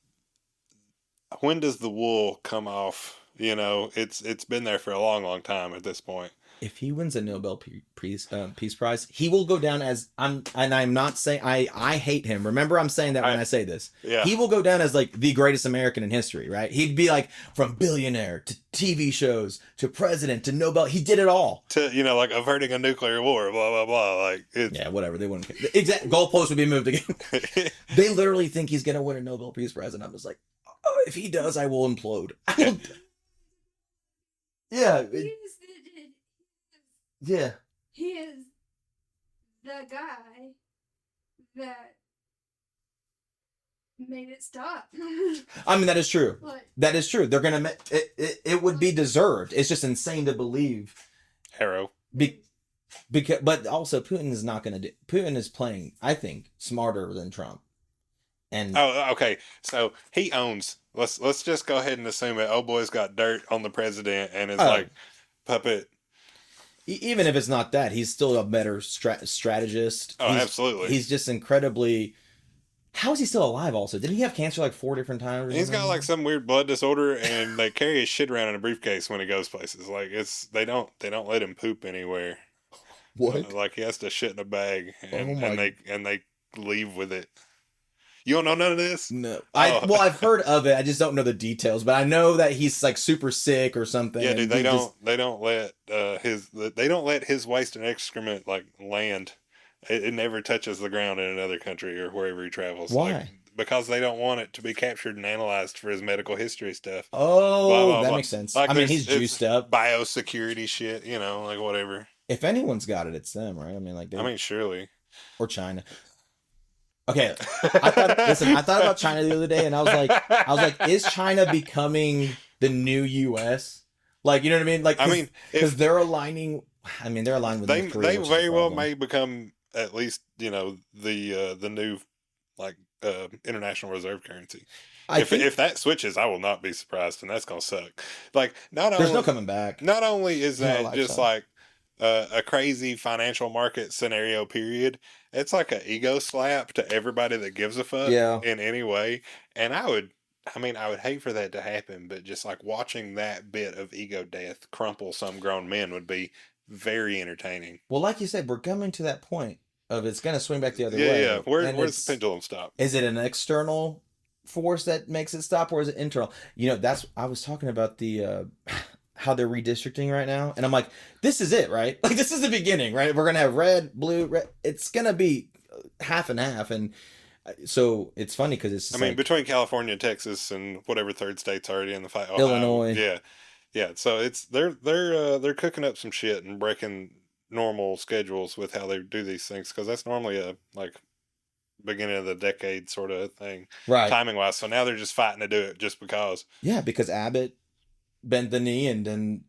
when does the wool come off? It's been there for a long, long time at this point. If he wins a Nobel Peace Prize, he will go down as I'm not saying I hate him. Remember, I'm saying that when I say this. Yeah. He will go down as like the greatest American in history, right? He'd be like from billionaire to TV shows to president to Nobel. He did it all. To like averting a nuclear war, blah blah blah. Like yeah, whatever. They wouldn't care. Exact goalpost would be moved again. They literally think he's gonna win a Nobel Peace Prize, and I'm just like, oh, if he does, I will implode. Yeah. Yeah. He is the guy that made it stop. I mean, that is true. Like, That is true. They're gonna it would be deserved. It's just insane to believe. Arrow. Because, but also Putin is not gonna do. Putin is playing, I think, smarter than Trump. And Oh, okay. So he owns. Let's just go ahead and assume that old boy's got dirt on the president and is like puppet. even if it's not that, he's still a better strategist. Oh, absolutely. He's just incredibly. How is he still alive? Also, didn't he have cancer like 4 different times? He's got like some weird blood disorder, and they carry his shit around in a briefcase when he goes places. Like they don't let him poop anywhere. What? Like he has to shit in a bag, and, Oh my- and they leave with it. You don't know none of this? No. Oh. Well, I've heard of it. I just don't know the details. But I know that he's like super sick or something. Yeah, dude. and They he don't just- they don't let his waste and excrement like land. It never touches the ground in another country or wherever he travels. Why? Like, because they don't want it to be captured and analyzed for his medical history stuff. Oh, Blah, blah, that blah. makes sense. Like I mean, there's- he's juiced it's up. Biosecurity shit, like whatever. If anyone's got it, it's them, right? I mean, like Surely. or China. Okay, I thought about China the other day, and I was like, is China becoming the new U.S.? Like, you know what I mean? Like, because they're aligning. I mean, they're aligned with they North Korea, they which is a very well problem. may become at least the new like international reserve currency. I If think if that switches, I will not be surprised, and that's gonna suck. Like there's only no coming back. not only is in our that just lifetime. like a crazy financial market scenario, period. It's like an ego slap to everybody that gives a fuck Yeah. in any way. And I would hate for that to happen, but just like watching that bit of ego death crumple some grown men would be very entertaining. Well, like you said, we're coming to that point of it's going to swing back the other Yeah, way. yeah. And Where's the pendulum stop? Is it an external force that makes it stop, or is it internal? I was talking about the how they're redistricting right now, and I'm like, this is it, right? Like this is the beginning, right? We're gonna have red, blue, red. It's gonna be half and half, and so it's funny because it's. Just between California, Texas, and whatever third state's already in the fight, Illinois. yeah, yeah. So it's they're cooking up some shit and breaking normal schedules with how they do these things, because that's normally a like beginning of the decade sort of thing, right, timing wise. So now they're just fighting to do it just because. Yeah, because Abbott bent the knee and then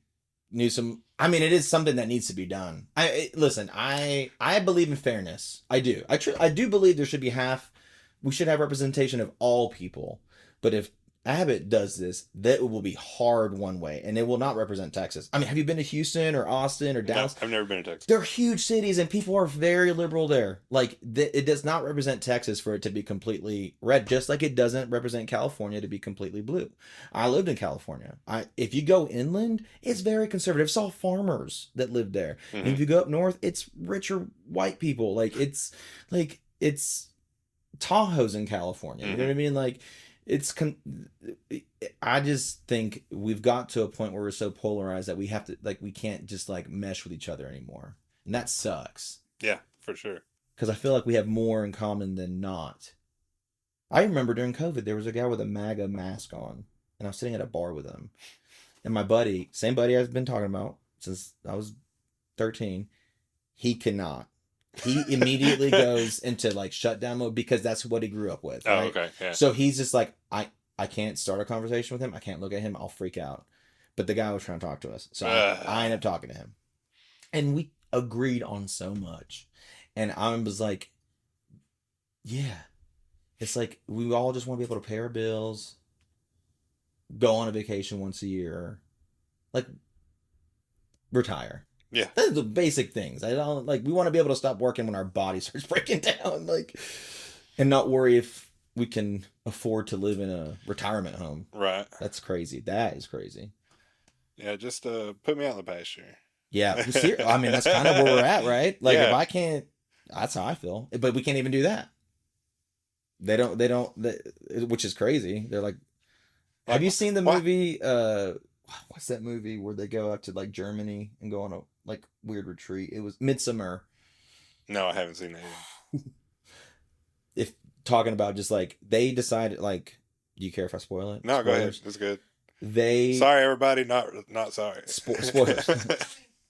Newsom. I mean, it is something that needs to be done. Listen. I believe in fairness. I do. I do believe there should be we should have representation of all people. But if Abbott does this, that will be hard one way, and it will not represent Texas. I mean, have you been to Houston or Austin or Dallas? No, I've never been to Texas. They're huge cities, and people are very liberal there. Like, it does not represent Texas for it to be completely red, just like it doesn't represent California to be completely blue. I lived in California. If you go inland, it's very conservative. It's all farmers that live there. Mm-hmm. And if you go up north, it's richer white people. It's Tahoe's in California. Mm-hmm. You know what I mean? Like, I just think we've got to a point where we're so polarized that we have to, like, we can't just like mesh with each other anymore, and that sucks. Yeah, for sure. Because I feel like we have more in common than not. I remember during COVID, there was a guy with a MAGA mask on, and I was sitting at a bar with him, and my buddy, same buddy I've been talking about since I was 13, He cannot. He immediately goes into like shutdown mode because that's what he grew up with. Oh, Right? okay. Yeah. So he's just like, I can't start a conversation with him. I can't look at him. I'll freak out. But the guy was trying to talk to us. So I ended up talking to him. And we agreed on so much. And I was like, yeah. It's like we all just want to be able to pay our bills, go on a vacation once a year, like retire. Yeah. That's the basic things. I don't like we want to be able to stop working when our body starts breaking down, like, and not worry if we can afford to live in a retirement home. Right. That's crazy. That is crazy. Yeah, just put me out in the pasture. Yeah. I mean, that's kind of where we're at, right? Like Yeah. if I can't, that's how I feel. But we can't even do that. They don't, which is crazy. They're like, have you seen the movie, what's that movie where they go out to like Germany and go on a like weird retreat? It was Midsummer. No, I haven't seen that yet. If talking about just like, they decided like, do you care if I spoil it? No, Spoilers? go ahead. That's good. They, Sorry, everybody. Not sorry. Spoilers.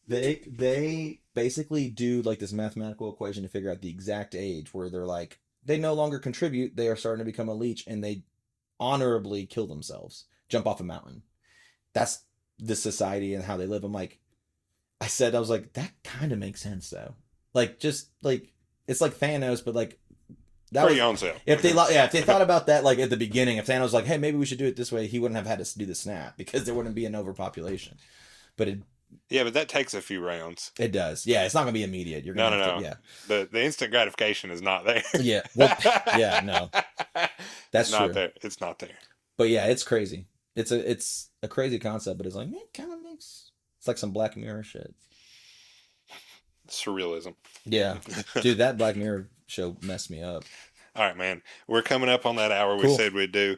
They basically do like this mathematical equation to figure out the exact age where they're like, they no longer contribute. They are starting to become a leech, and they honorably kill themselves, jump off a mountain. That's the society and how they live. I'm like, I was like, that kind of makes sense though. Like, just like, it's like Thanos, but like, that For was, your own self. if they thought about that like at the beginning, if Thanos was like, hey, maybe we should do it this way, he wouldn't have had to do the snap because there wouldn't be an overpopulation. But but that takes a few rounds. it does. Yeah, it's not gonna be immediate. You're gonna No. yeah. The instant gratification is not there. Yeah. Well, yeah, no. That's not true. there. It's not there. But yeah, it's crazy. It's a crazy concept, but it's like, it kind of makes, it's like some Black Mirror shit. Surrealism. Yeah. Dude, that Black Mirror show messed me up. All right, man. We're coming up on that hour we Cool. said we'd do.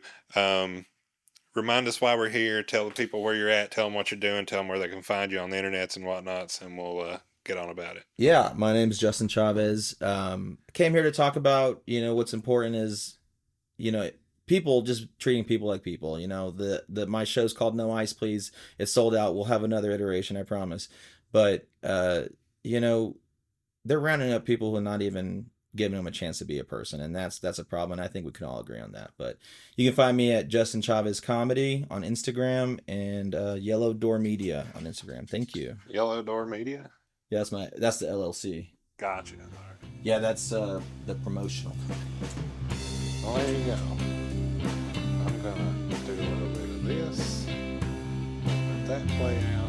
Remind us why we're here. Tell the people where you're at. Tell them what you're doing. Tell them where they can find you on the internets and whatnots, and we'll get on about it. Yeah, my name is Justin Chavez. Came here to talk about, what's important is, people, just treating people like people. My show's called No Ice Please. It's sold out. We'll have another iteration, I promise. But they're rounding up people who are not even giving them a chance to be a person, and that's a problem, and I think we can all agree on that. But you can find me at Justin Chavez Comedy on Instagram and Yellow Door Media on Instagram. Thank you. Yellow Door Media? Yeah, that's the LLC. Gotcha. Yeah, that's the promotional. Well, there you go. I'm gonna do a little bit of this. Let that play out.